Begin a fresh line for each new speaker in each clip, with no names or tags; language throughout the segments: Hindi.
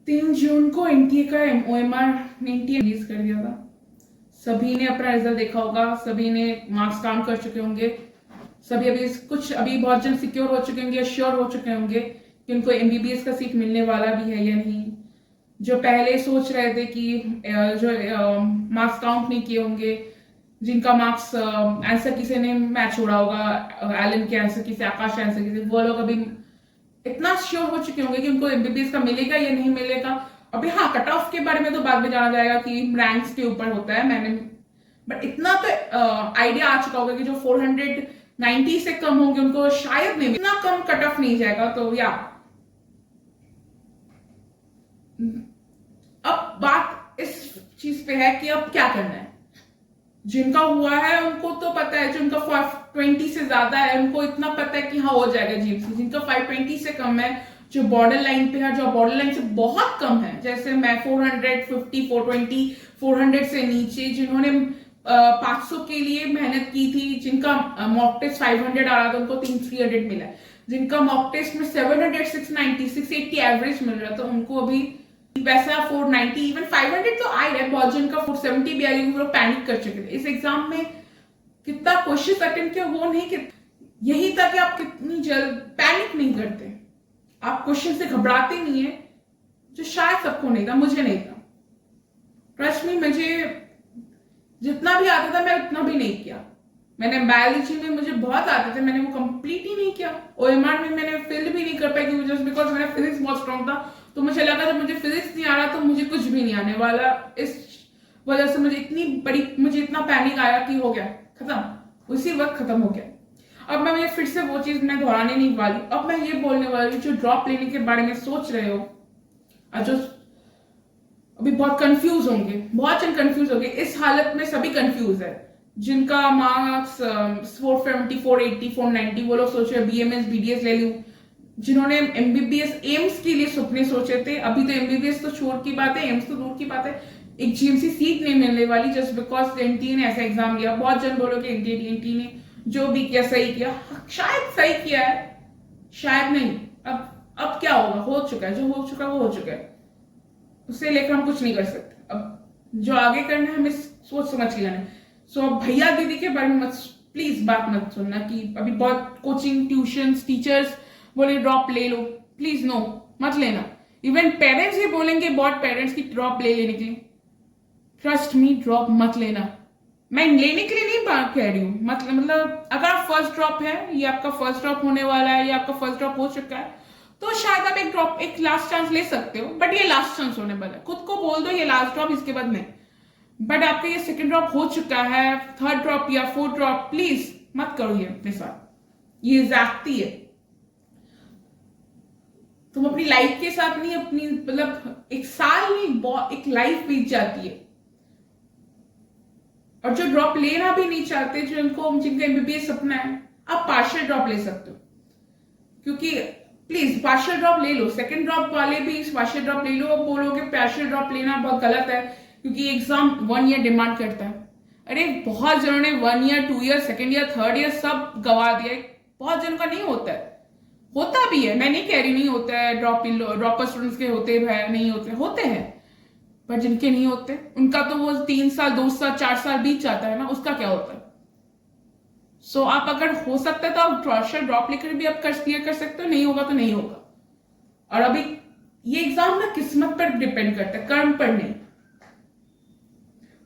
3 जून को एनटीए का ओएमआर ने एनटीए रिलीज कर दिया था। सभी ने अपना रिजल्ट देखा होगा, सभी ने मार्क्स काउंट कर चुके होंगे, सभी अभी बहुत जन सिक्योर हो चुके होंगे, श्योर हो चुके होंगे कि उनको एमबीबीएस का सीट मिलने वाला भी है या नहीं। जो पहले सोच रहे थे कि जो मार्क्स काउंट नहीं किए होंगे, जिनका मार्क्स आंसर किसी ने मैच छोड़ा होगा, एलन के आंसर किसी, आकाश के आंसर किसी, वो लोग अभी इतना श्योर हो चुके होंगे कि उनको एमबीबीएस का मिलेगा या नहीं मिलेगा। अभी हाँ, कट ऑफ के बारे में तो बाद में जाना जाएगा कि रैंक्स के ऊपर होता है, मैंने बट इतना तो आइडिया आ चुका होगा कि जो 490 से कम होंगे उनको शायद नहीं, इतना कम कट ऑफ नहीं जाएगा। तो या अब बात इस चीज पे है कि अब क्या करना है। जिनका हुआ है उनको तो पता है, जिनका 520 से ज्यादा है उनको इतना पता है कि हाँ हो जाएगा जीएमसी। जिनका 520 से कम है, जो बॉर्डर लाइन पे है, जो बॉर्डर लाइन से बहुत कम है, जैसे मैं 450, 420, 400 से नीचे, जिन्होंने 500 के लिए मेहनत की थी, जिनका मॉक टेस्ट 500 आ रहा था उनको 300 मिला, जिनका मॉक टेस्ट में 700, 690, 680 एवरेज मिल रहा था उनको अभी पैसा 490, इवन 500 तो आ रहा है। बहुत जन का 470 भी आ रही, वो लोग पैनिक कर चुके थे। इस एग्जाम में कितना क्वेश्चन अटेम्प्ट किया वो नहीं, यही था कि आप कितनी जल्द पैनिक नहीं करते, आप क्वेश्चन से घबराते नहीं है, जो शायद सबको नहीं था, मुझे नहीं था। ट्रस्ट मी, मुझे जितना भी आता था मैं उतना भी नहीं किया। मैंने बायोलॉजी में मुझे बहुत आते थे, मैंने वो कंप्लीट ही नहीं किया। ओएमआर में मैंने फिल भी नहीं कर पाई क्योंकि जस्ट बिकॉज मेरा फिजिक्स बहुत स्ट्रॉन्ग था, तो मुझे लगा जब मुझे फिजिक्स नहीं आ रहा तो मुझे कुछ भी नहीं आने वाला। इस वजह से मुझे इतना पैनिक आया कि हो गया खत्म, उसी वक्त खत्म हो गया। अब मैं फिर से वो चीज मैं दोहराने नहीं वाली। अब मैं ये बोलने वाली, जो ड्रॉप लेने के बारे में सोच रहे हो, जो अभी बहुत कंफ्यूज होंगे, बहुत जन कंफ्यूज होंगे, इस हालत में सभी कंफ्यूज है। जिनका मार्क्स 470, 480, 490, वो लोग सोच रहे बीएमएस बीडीएस ले लूं। जिन्होंने एमबीबीएस एम्स के लिए सपने सोचे थे, अभी तो एमबीबीएस तो छोड़ की बात है, एम्स तो दूर की बात है, एक जीएमसी सीट नहीं मिलने वाली जस्ट बिकॉज एनटीए ने ऐसा एग्जाम लिया। बहुत जन बोलोगे एनटीए ने जो भी किया सही किया, शायद सही किया है, शायद नहीं। अब क्या होगा, हो चुका है, जो हो चुका है वो हो चुका है, उसे लेकर हम कुछ नहीं कर सकते। अब जो आगे करना है हमें सोच समझ के लेना है। सो अब भैया दीदी के बारे में मत प्लीज बात मत सुनना कि अभी बहुत कोचिंग ट्यूशन टीचर्स बोले ड्रॉप ले लो, प्लीज नो, मत लेना। इवन पेरेंट्स ही बोलेंगे, बहुत पेरेंट्स की ड्रॉप ले लेने के लिए। ट्रस्ट मी, ड्रॉप मत लेना। मैं लेने के लिए नहीं बात कह रही हूँ, मतलब अगर आप फर्स्ट ड्रॉप है, ये आपका फर्स्ट ड्रॉप होने वाला है, या आपका फर्स्ट ड्रॉप हो चुका है, तो शायद आप एक लास्ट चांस ले सकते हो, बट ये लास्ट चांस होने वाला है। खुद को बोल दो ये लास्ट ड्रॉप, इसके बाद नहीं। बट आपका ये सेकंड ड्रॉप हो चुका है, थर्ड ड्रॉप या फोर्थ ड्रॉप, प्लीज मत करो ये अपने साथ, ये ज्यादती है। तुम अपनी लाइफ के साथ नहीं, अपनी मतलब एक साल नहीं, एक लाइफ बीत जाती है। और जो ड्रॉप लेना भी नहीं चाहते, जिनका एमबीबीएस सपना है, आप पार्शियल ड्रॉप ले सकते हो, क्योंकि प्लीज पार्शियल ड्रॉप ले लो। सेकंड ड्रॉप वाले भी पार्शियल ड्रॉप ले लो। अब बोलोगे पार्शियल ड्रॉप लेना बहुत गलत है क्योंकि एग्जाम 1 ईयर डिमांड करता है। अरे बहुत जनों ने 1 year, 2 year, second year, third year सब गवा दिया। बहुत जनों का नहीं होता है, होता भी है, मैं नहीं कह रही नहीं होता है। ड्रॉपर स्टूडेंट्स के होते हैं, नहीं होते हैं, पर जिनके नहीं होते उनका तो वो 3 साल, 2 साल, 4 साल बीत जाता है ना, उसका क्या होता है। सो आप अगर हो सकता है तो आप पार्शियल ड्रॉप लेकर भी आप क्लियर कर सकते हो, नहीं होगा तो नहीं होगा। और अभी ये एग्जाम ना किस्मत पर डिपेंड करता है, कर्म पर नहीं।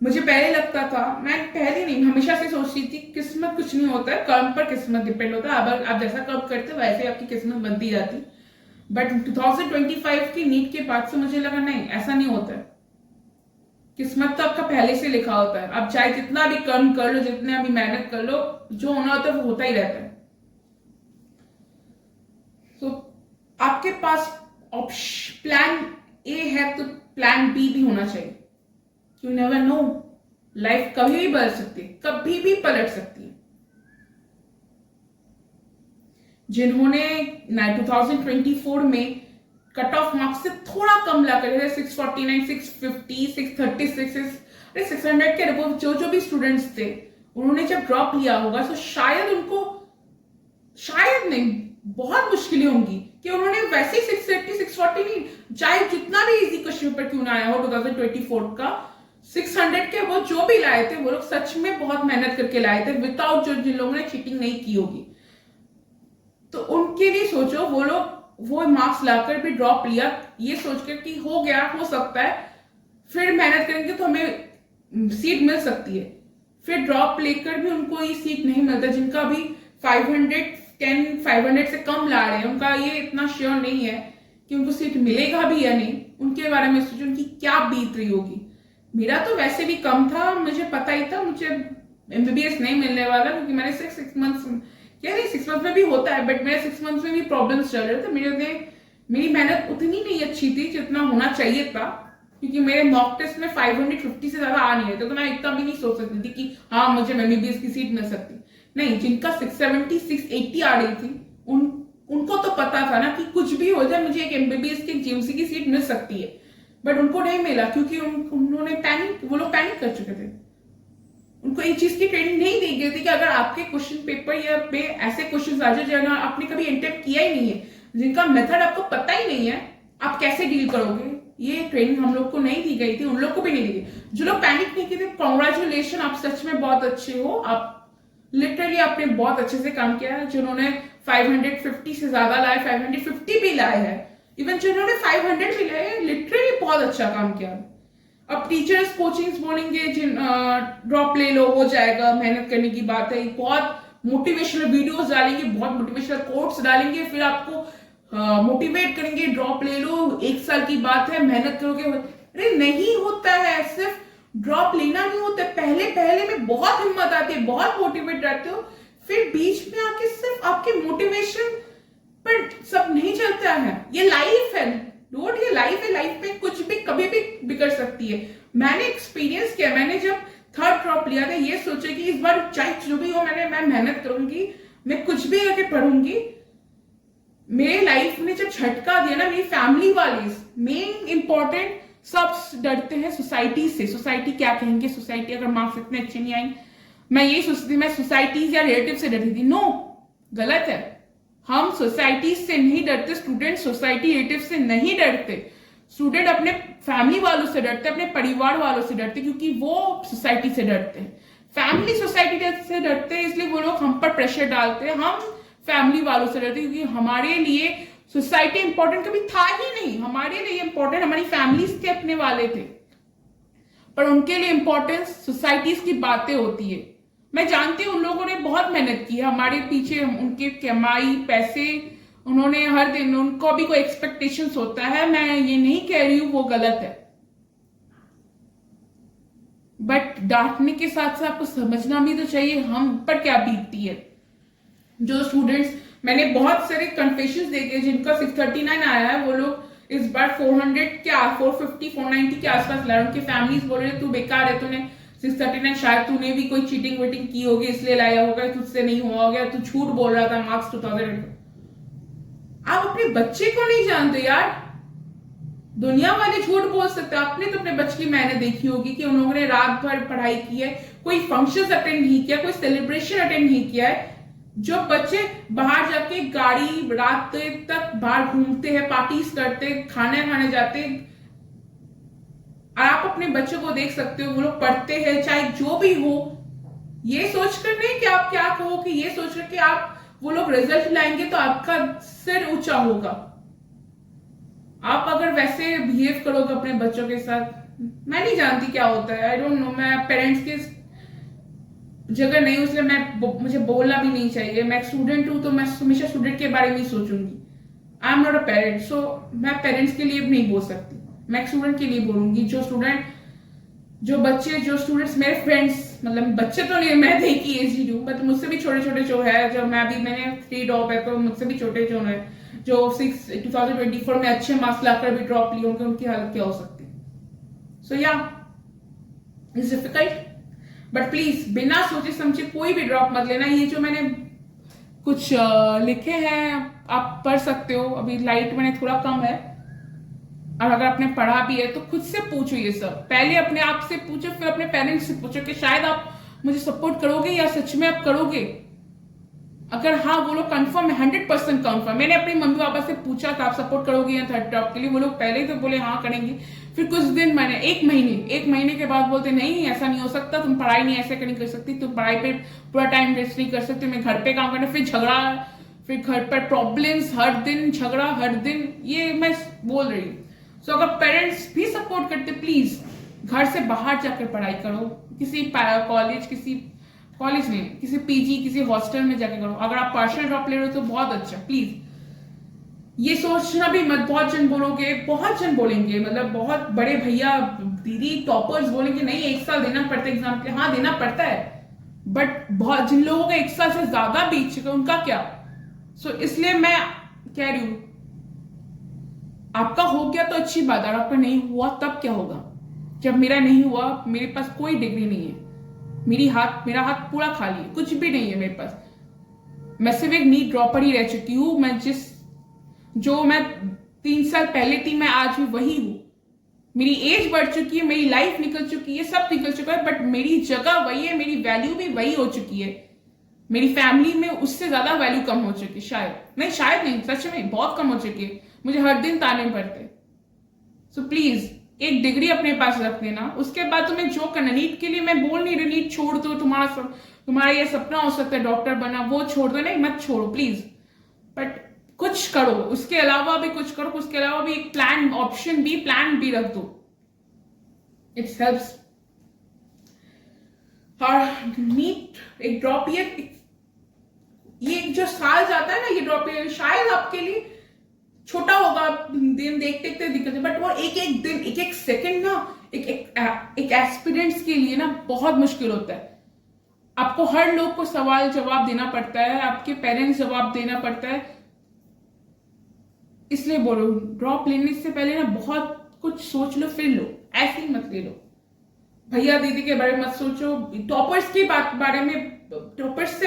मुझे पहले लगता था, मैं पहले नहीं हमेशा से सोचती थी किस्मत कुछ नहीं होता है, कर्म पर किस्मत डिपेंड होता है। अब आप जैसा कर्म करते हो वैसे आपकी किस्मत बनती जाती। बट 2025 की नीट के बाद से मुझे लगा नहीं, ऐसा नहीं होता है। किस्मत तो आपका पहले से लिखा होता है, आप चाहे जितना भी कर्म कर लो, जितना भी मेहनत कर लो, जो होना होता है वो होता ही रहता है। तो आपके पास प्लान ए है तो प्लान बी भी होना चाहिए। यू नेवर नो, लाइफ कभी भी बदल सकती है, कभी भी पलट सकती है। जिन्होंने 2024 में कट ऑफ मार्क्स से थोड़ा कम ला कर 649, 650, 636, 600 के अबव जो भी स्टूडेंट्स थे, उन्होंने जब ड्रॉप लिया होगा तो शायद उनको, शायद नहीं, बहुत मुश्किलें होंगी कि उन्होंने वैसे 680, 640 नहीं, चाहे जितना भी इजी क्वेश्चन पेपर क्यों ना आया हो 2024 का, 600 के वो जो भी लाए थे वो लोग सच में बहुत मेहनत करके लाए थे, विदाउट जो जिन लोगों ने चीटिंग नहीं की होगी। तो उनके लिए सोचो, वो लोग वो मार्क्स लाकर भी ड्रॉप लिया ये सोचकर कि हो गया, हो सकता है, फिर मेहनत करेंगे तो हमें सीट मिल सकती है, फिर ड्रॉप लेकर भी उनको ये सीट नहीं मिलता। जिनका भी 500 से कम ला रहे हैं, उनका ये इतना श्योर नहीं है कि उनको सीट मिलेगा भी या नहीं। उनके बारे में सोचो उनकी क्या बीत रही होगी। मेरा तो वैसे भी कम था, मुझे पता ही था मुझे एमबीबीएस नहीं मिलने वाला, क्योंकि मैंने 6 मंथ्स, क्या नहीं 6 मंथ्स में भी होता है, बट मेरे 6 मंथ्स में भी प्रॉब्लम्स चल रहे थे। मेरी मेहनत उतनी नहीं अच्छी थी जितना होना चाहिए था, क्योंकि मेरे मॉक टेस्ट में 550 से ज्यादा आ नहीं रहे थे, तो मैं इतना भी नहीं सोच सकती थी कि हाँ मुझे एमबीबीएस की सीट मिल सकती। नहीं, जिनका 670 680 आ रही थी उनको तो पता था ना कि कुछ भी हो जाए मुझे एक एमबीबीएस की जीएमसी की सीट मिल सकती है, बट उनको नहीं मिला क्योंकि वो लोग पैनिक कर चुके थे। उनको एक चीज की ट्रेनिंग नहीं दी गई थी कि अगर आपके क्वेश्चन पेपर या पे ऐसे क्वेश्चन आ जाए जो आपने कभी अटेम्प्ट किया ही नहीं है, जिनका मेथड आपको पता ही नहीं है, आप कैसे डील करोगे, ये ट्रेनिंग हम लोग को नहीं दी गई थी, उन लोग को भी नहीं दी गई। जो लोग पैनिक नहीं किए थे, कॉन्ग्रेचुलेशन, आप सच में बहुत अच्छे हो, आप लिटरली आपने बहुत अच्छे से काम किया है। जिन्होंने 550 से ज्यादा लाए, 550 भी लाए हैं, इवन जिन्होंने 500 भी लाए, लिटरली बहुत अच्छा काम किया। अब टीचर्स कोचिंग्स बोलेंगे ड्रॉप ले लो हो जाएगा, मेहनत करने की बात है, बहुत मोटिवेशनल वीडियोस डालेंगे, बहुत मोटिवेशनल कोट्स डालेंगे, फिर आपको मोटिवेट करेंगे ड्रॉप ले लो, 1 साल की बात है, मेहनत करोगे। अरे नहीं होता है, सिर्फ ड्रॉप लेना नहीं होता। पहले में बहुत हिम्मत आती है, बहुत मोटिवेट रहते हो, फिर बीच में आके सिर्फ आपके मोटिवेशन पर सब नहीं चलता है। ये लाइफ है, ये लाइफ है, लाइफ में कुछ भी कभी भी बिगड़ सकती है। मैंने एक्सपीरियंस किया, मैंने जब 3rd ड्रॉप लिया था ये सोचा कि इस बार चाहे जो भी हो मैं मेहनत करूंगी, मैं कुछ भी करके पढ़ूंगी। मेरे लाइफ में जब झटका दिया ना, मेरी फैमिली वाले, मेन इंपॉर्टेंट, सब डरते हैं सोसाइटी से, सोसाइटी क्या कहेंगे, सोसाइटी अगर मार्क्स इतने अच्छे नहीं आएंगे। मैं यही सोचती थी, मैं सोसाइटीज या रिलेटिव से डरती थी। नो, गलत है, हम सोसाइटी से नहीं डरते, स्टूडेंट सोसाइटी रिलेटिव से नहीं डरते, स्टूडेंट अपने फैमिली वालों से डरते, अपने परिवार वालों से डरते, क्योंकि वो सोसाइटी से डरते हैं। फैमिली सोसाइटी से डरते हैं, इसलिए वो लोग हम पर प्रेशर डालते हैं। हम फैमिली वालों से डरते हैं क्योंकि हमारे लिए सोसाइटी इंपॉर्टेंट कभी था ही नहीं। हमारे लिए इंपॉर्टेंट हमारी फैमिलीज के अपने वाले थे, पर उनके लिए इंपॉर्टेंस सोसाइटीज की बातें होती है। मैं जानती हूँ उन लोगों ने बहुत मेहनत की है हमारे पीछे, उनके कमाई पैसे, उन्होंने हर दिन, उनको भी कोई एक्सपेक्टेशंस होता है, मैं ये नहीं कह रही हूं वो गलत है, बट डांटने के साथ साथ आपको समझना भी तो चाहिए हम पर क्या बीतती है। जो स्टूडेंट्स, मैंने बहुत सारे कन्फेशंस देखे जिनका 639 आया है, वो लोग इस बार 400 क्या 450 490 के आसपास लाए। उनके फैमिलीज बोल रहे तू बेकार है, तूने 639, शायद तूने भी कोई चीटिंग वीटिंग की होगी इसलिए लाया होगा, तुझसे नहीं हुआ होगा, तू झूठ बोल रहा था मार्क्स 2000। आप अपने बच्चे को नहीं जानते यार, दुनिया वाले झूठ बोल सकते हैं। आपने तो अपने बच्चे की मैंने देखी होगी कि उन्होंने रात भर पढ़ाई की है, कोई फंक्शंस अटेंड नहीं किया, कोई सेलिब्रेशन अटेंड नहीं किया है। जो बच्चे बाहर जाके गाड़ी रात तक बाहर घूमते हैं, पार्टीज करते, खाने खाने जाते, और आप अपने बच्चों को देख सकते हो, वो लोग पढ़ते हैं चाहे जो भी हो, ये सोचकर नहीं कि आप क्या कहो, कि ये सोचकर कि आप वो लोग रिजल्ट लाएंगे तो आपका सिर ऊंचा होगा। आप अगर वैसे बिहेव करोगे अपने बच्चों के साथ, मैं नहीं जानती क्या होता है, आई डोंट नो, मैं पेरेंट्स के जगह नहीं, इसलिए मुझे बोलना भी नहीं चाहिए। मैं स्टूडेंट हूं तो मैं हमेशा स्टूडेंट के बारे में ही सोचूंगी। I am not a parent, so मैं पेरेंट्स के लिए भी नहीं बोल सकती, मैं स्टूडेंट के लिए बोलूंगी। जो स्टूडेंट्स मेरे फ्रेंड्स, मतलब बच्चे तो नहीं, मैं देखी एज हूँ, बट मुझसे भी छोटे छोटे जो है, जो मैंने 3 ड्रॉप है, तो मुझसे भी छोटे जो है, जो 2024 में अच्छे मार्क्स लाकर भी ड्रॉप लिए होंगे, उनकी हालत क्या हो सकती है। सो या इट्स डिफिकल्ट, बट प्लीज बिना सोचे समझे कोई भी ड्रॉप मत लेना। ये जो मैंने कुछ लिखे हैं आप पढ़ सकते हो, अभी लाइट मैंने थोड़ा कम है, और अगर आपने पढ़ा भी है तो खुद से पूछो ये सब, पहले अपने आप से पूछो, फिर अपने पेरेंट्स से पूछो कि शायद आप मुझे सपोर्ट करोगे या सच में आप करोगे। अगर हाँ वो लोग कंफर्म है, 100% कंफर्म। मैंने अपने मम्मी पापा से पूछा था आप सपोर्ट करोगे या थर्ड टॉप के लिए, वो लोग पहले ही तो बोले हाँ करेंगे। फिर कुछ दिन मैंने एक महीने के बाद बोलते नहीं ऐसा नहीं हो सकता, तुम पढ़ाई नहीं ऐसे नहीं कर सकती, तुम पढ़ाई पे पूरा टाइम वेस्ट नहीं कर सकती, मैं घर पे काम करना। फिर झगड़ा, फिर घर पर प्रॉब्लम्स, हर दिन झगड़ा, हर दिन, ये मैं बोल रही हूँ। सो अगर पेरेंट्स भी सपोर्ट करते, प्लीज घर से बाहर जाकर पढ़ाई करो, किसी कॉलेज में, किसी पीजी, किसी हॉस्टल में जाके करो। अगर आप पार्शियल ड्रॉप ले रहे हो तो बहुत अच्छा। प्लीज ये सोचना भी मत, बहुत जन बोलेंगे, मतलब बहुत बड़े भैया दीदी टॉपर्स बोलेंगे नहीं 1 साल देना पड़ता है एग्जाम के। हाँ देना पड़ता है, बट बहुत जिन लोगों का 1 साल से ज्यादा बीत चुका उनका क्या। सो इसलिए मैं कह रही हूं आपका हो गया तो अच्छी बात है, आपका नहीं हुआ तब क्या होगा। जब मेरा नहीं हुआ, मेरे पास कोई डिग्री नहीं है, मेरा हाथ पूरा खाली है, कुछ भी नहीं है मेरे पास। मैं सिर्फ एक नीट ड्रॉपर ही रह चुकी हूं। जो मैं 3 साल पहले थी, मैं आज भी वही हूं। मेरी एज बढ़ चुकी है, मेरी लाइफ निकल चुकी है, सब निकल चुका है, बट मेरी जगह वही है, मेरी वैल्यू भी वही हो चुकी है। मेरी फैमिली में उससे ज्यादा वैल्यू कम हो चुकी है, शायद नहीं, सच में बहुत कम हो चुकी है। मुझे हर दिन ताने पड़ते। सो प्लीज एक डिग्री अपने पास रख देना, उसके बाद तुम्हें जो करना। नीट के लिए मैं बोल नहीं रही नीट छोड़ दो, तुम्हारा ये सपना हो सकता है डॉक्टर बना, वो छोड़ दो, नहीं मत छोड़ो प्लीज, बट कुछ करो, उसके अलावा भी कुछ करो, उसके अलावा भी एक प्लान बी रख दो। It's helps. और नीट एक ड्रॉप, ये जो साल जाता है ना, ये ड्रॉप शायद आपके लिए छोटा होगा, दिन देखते देखते दिक्कत है, बट वो एक दिन, एक सेकंड ना, एक एस्पिरेंट्स के लिए ना बहुत मुश्किल होता है। आपको हर लोग को सवाल जवाब देना पड़ता है, आपके पेरेंट्स जवाब देना पड़ता है। इसलिए बोलो ड्रॉप लेने से पहले ना बहुत कुछ सोच लो, फिर लो, ऐसे ही मत ले लो। भैया दीदी के बारे में मत सोचो, टॉपर्स से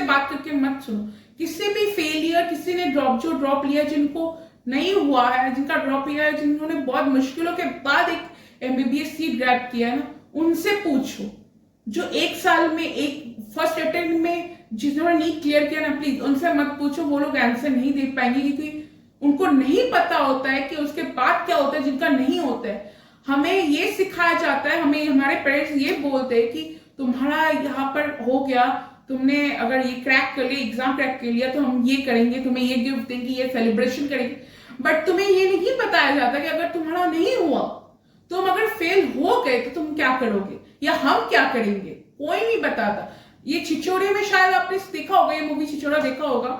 बात करके मत सुनो। किसी भी फेलियर, किसी ने ड्रॉप लिया, जिनको नहीं हुआ है, जिनका ड्रॉप लिया है, जिन्होंने बहुत मुश्किलों के बाद एक एमबीबीएस सीट ग्रैब किया है ना, उनसे पूछो। जो 1 साल में, एक फर्स्ट अटेम्प्ट में जिन्होंने नीट क्लियर किया ना, प्लीज उनसे मत पूछो, वो लोग आंसर नहीं दे पाएंगे, क्योंकि उनको नहीं पता होता है कि उसके बाद क्या होता है, जिनका नहीं होता है। हमें ये सिखाया जाता है, हमें हमारे पेरेंट्स ये बोलते हैं कि तुम्हारा यहाँ पर हो गया, तुमने अगर ये क्रैक कर लिया, एग्जाम क्रैक कर लिया, तो हम ये करेंगे, तुम्हें ये गिफ्ट देंगे, ये सेलिब्रेशन करेंगे। बट तुम्हें ये नहीं बताया जाता कि अगर तुम्हारा नहीं हुआ, तुम अगर फेल हो गए तो तुम क्या करोगे या हम क्या करेंगे, कोई नहीं बताता। ये छिछोरे में शायद आपने देखा होगा, ये मूवी छिछोरा देखा होगा,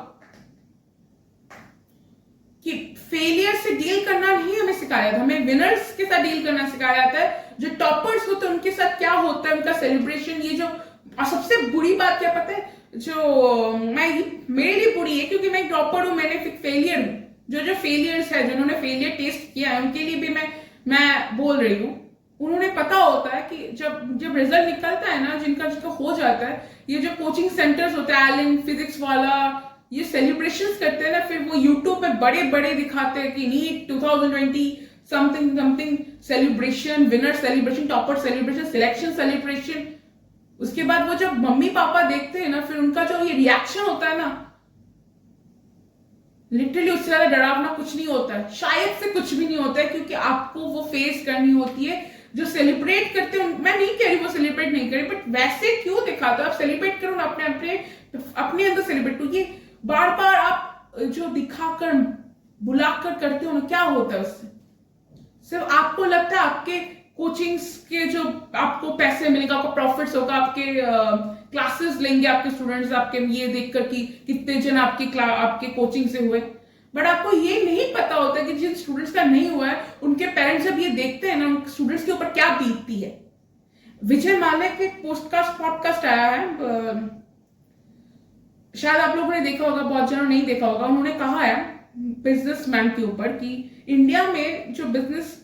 कि फेलियर से डील करना नहीं हमें सिखाया जाता, हमें विनर्स के साथ डील करना सिखाया जाता है। जो टॉपर्स होते हैं उनके साथ क्या होता है, उनका सेलिब्रेशन। ये जो, और सबसे बुरी बात क्या पता है, जो मेरे लिए बुरी है, क्योंकि मैं एक टॉपर हूं, मैंने फेलियर हूं। जो फेलियर्स है, जिन्होंने फेलियर टेस्ट किया है, उनके लिए भी मैं बोल रही हूँ। उन्होंने पता होता है कि जब रिजल्ट निकलता है ना, जिनका हो जाता है, ये जो कोचिंग सेंटर्स होते हैं, एलन फिजिक्स वाला, ये सेलिब्रेशंस करते हैं ना, फिर वो यूट्यूब पे बड़े बड़े दिखाते हैं कि NEET 2020 something celebration, winner celebration, topper celebration, selection celebration. उसके बाद वो जब मम्मी पापा देखते हैं ना, फिर उनका जो ये रिएक्शन होता है ना, लिटरली उससे ज्यादा डरावना कुछ नहीं होता है, शायद से कुछ भी नहीं होता है, क्योंकि आपको वो फेस करनी होती है। जो सेलिब्रेट करते हैं, मैं नहीं कह रही वो सेलिब्रेट नहीं करे, बट वैसे क्यों दिखाते हो, आप सेलिब्रेट करो ना, अपने अंदर सेलिब्रेट करो। ये बार बार आप जो दिखाकर बुलाकर करते हो ना, क्या होता है उससे? सिर्फ आपको लगता है आपके कोचिंग्स के जो आपको पैसे मिलेगा, आपको प्रॉफिट्स होगा, आपके क्लासेस लेंगे आपके स्टूडेंट्स, आपके ये देखकर कि कितने जन आपके कोचिंग से हुए। बट आपको ये नहीं पता होता कि जिन स्टूडेंट्स का नहीं हुआ है, उनके पेरेंट्स जब ये देखते हैं ना, उन स्टूडेंट्स के ऊपर क्या बीतती है। विजय माल्या के पॉडकास्ट आया है, शायद आप लोगों ने देखा होगा, बहुत जनों नहीं देखा होगा। उन्होंने कहा है बिजनेसमैन के ऊपर कि इंडिया में जो बिजनेस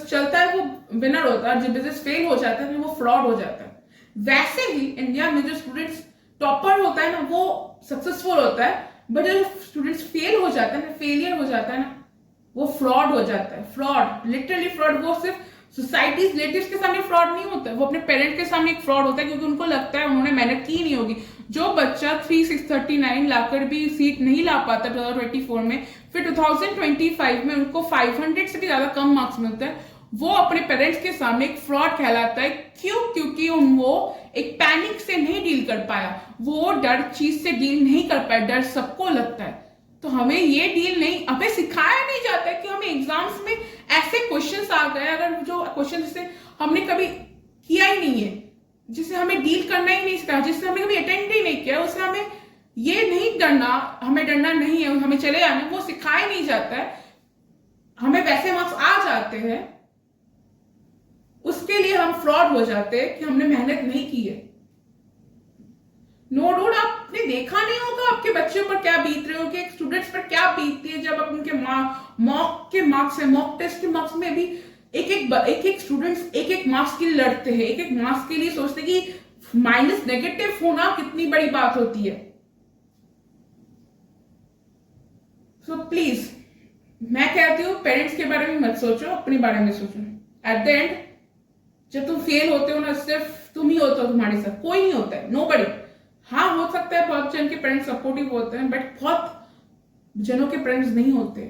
चलता है वो विनर होता है, जो बिजनेस फेल हो जाता है वो फ्रॉड हो जाता है। वैसे ही इंडिया में जो स्टूडेंट्स टॉपर होता है ना, वो सक्सेसफुल होता है, बट जो स्टूडेंट्स फेल हो जाता है ना, फेलियर हो जाता है ना, वो फ्रॉड हो जाता है। Fraud, literally fraud. वो सिर्फ सोसाइटी रिलेटिव्स के सामने फ्रॉड नहीं होता है, वो अपने पेरेंट के सामने एक फ्रॉड होता है, क्योंकि उनको लगता है उन्होंने मेहनत की नहीं होगी, जो बच्चा 3639 लाकर भी सीट नहीं ला पाता 2024 में, फिर 2025 में उनको 500 से भी ज्यादा कम मार्क्स मिलते हैं, वो अपने पेरेंट्स के सामने एक फ्रॉड कहलाता है। क्यों? क्योंकि वो एक पैनिक से नहीं डील कर पाया, वो डर चीज से डील नहीं कर पाया। डर सबको लगता है, तो हमें ये डील नहीं, हमें सिखाया नहीं जाता है कि हमें एग्जाम्स में ऐसे क्वेश्चंस आ गए, अगर जो क्वेश्चन जिसे हमने कभी किया ही नहीं है, जिसे हमें डील करना ही नहीं सिखाया, जिससे हमने कभी अटेंड ही नहीं किया, उससे हमें ये नहीं डरना, हमें डरना नहीं है, हमें चले आना, वो सिखाया नहीं जाता है। हमें वैसे मार्क्स आ जाते हैं, उसके लिए हम फ्रॉड हो जाते हैं कि हमने मेहनत नहीं की है। नो डाउट आपने देखा नहीं होगा आपके बच्चों पर क्या बीत रहे हो, कि स्टूडेंट्स पर क्या बीतती है जब उनके मॉक के मार्क्स है, मॉक टेस्ट के मार्क्स में भी एक स्टूडेंट्स एक मार्क्स के लिए लड़ते हैं, एक मार्क्स के लिए सोचते हैं कि माइनस नेगेटिव होना कितनी बड़ी बात होती है। सो प्लीज मैं कहती हूँ पेरेंट्स के बारे में मत सोचो, अपने बारे में सोचो। एट द एंड जब तुम फेल होते हो ना, सिर्फ तुम ही होते हो, तुम्हारे साथ कोई नहीं होता है, नोबडी। हाँ हो सकता है बहुत जन के पेरेंट्स सपोर्टिव होते हैं, बट बहुत जनों के पेरेंट्स नहीं होते।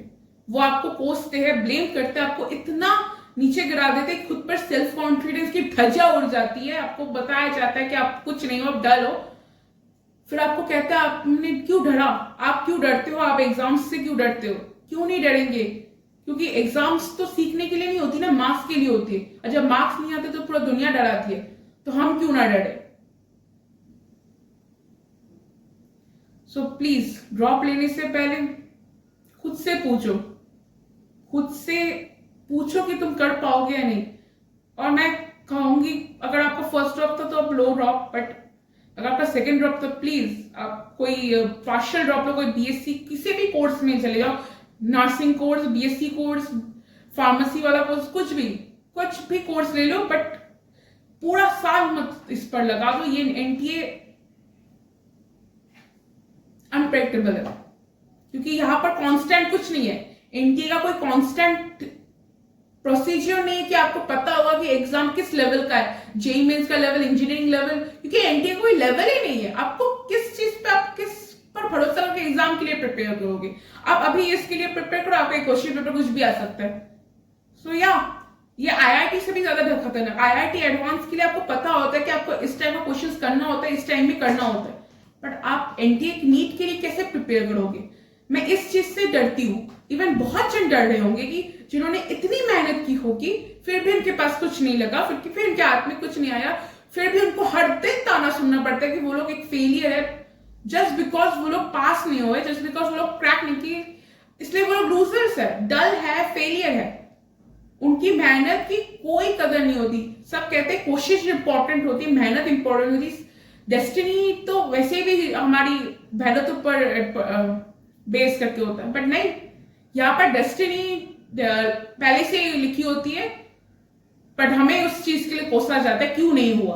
वो आपको कोसते हैं, ब्लेम करते हैं, आपको इतना नीचे गिरा देते हैं, खुद पर सेल्फ कॉन्फिडेंस की धज्जियां उड़ जाती है, आपको बताया जाता है कि आप कुछ नहीं हो, आप डल हो। फिर आपको कहते हैं आपने क्यों डरा, आप क्यों डरते हो, आप एग्जाम्स से क्यों डरते हो? क्यों नहीं डरेंगे? क्योंकि एग्जाम्स तो सीखने के लिए नहीं होती ना, मार्क्स के लिए होती है, और जब मार्क्स नहीं आते तो पूरा दुनिया डराती है, तो हम क्यों ना डरे? सो प्लीज ड्रॉप लेने से पहले खुद से पूछो कि तुम कर पाओगे या नहीं। और मैं कहूंगी अगर आपका फर्स्ट ड्रॉप था तो आप लो ड्रॉप, बट अगर आपका सेकंड ड्रॉप तो प्लीज आप कोई पार्शियल ड्रॉप लो, कोई बीएससी किसी भी कोर्स में चले जाओ, nursing course, BSc course, pharmacy वाला कोर्स, कुछ भी कोर्स ले लो, बट पूरा साल मत इस पर लगा दो। ये एनटीए अनप्रेडिक्टेबल है, क्योंकि यहां पर कांस्टेंट कुछ नहीं है। एनटीए का कोई कांस्टेंट प्रोसीजर नहीं है कि आपको पता होगा कि एग्जाम किस लेवल का है, जेईई मेंस का लेवल, इंजीनियरिंग लेवल, क्योंकि एनटीए कोई लेवल ही नहीं है। आपको किस चीज पे, आप किस पर भरोसा करके एग्जाम के लिए प्रिपेयर करोगे? आप अभी इसके लिए प्रिपेयर करो, आपका क्वेश्चन पेपर कुछ भी आ सकता है। सो ये आईआईटी से भी ज्यादा खतरनाक। आईआईटी एडवांस के लिए आपको पता होता है कि आपको इस टाइम का क्वेश्चन करना होता है, इस टाइम में करना होता है, बट आप एनटीए नीट के लिए कैसे प्रिपेयर करोगे? मैं इस चीज से डरती हूँ। इवन बहुत जन डर रहे होंगे कि जिन्होंने इतनी मेहनत की होगी, फिर भी उनके पास कुछ नहीं लगा, फिर उनके हाथ में कुछ नहीं आया, फिर भी उनको हर दिन ताना सुनना पड़ता है कि वो लोग एक फेलियर है, जस्ट बिकॉज वो लोग पास नहीं हुए, जस्ट बिकॉज वो लोग क्रैक नहीं किए, इसलिए वो लोग लूजर्स है, डल है, फेलियर है। उनकी मेहनत की कोई कदर नहीं होती। सब कहते हैं कोशिश इंपॉर्टेंट होती है, मेहनत इंपॉर्टेंट होती है। डेस्टिनी तो वैसे भी हमारी मेहनत पर बेस करके होता है, बट नहीं, यहाँ पर डेस्टिनी पहले से लिखी होती है, बट हमें उस चीज के लिए कोसना जाता है क्यों नहीं हुआ।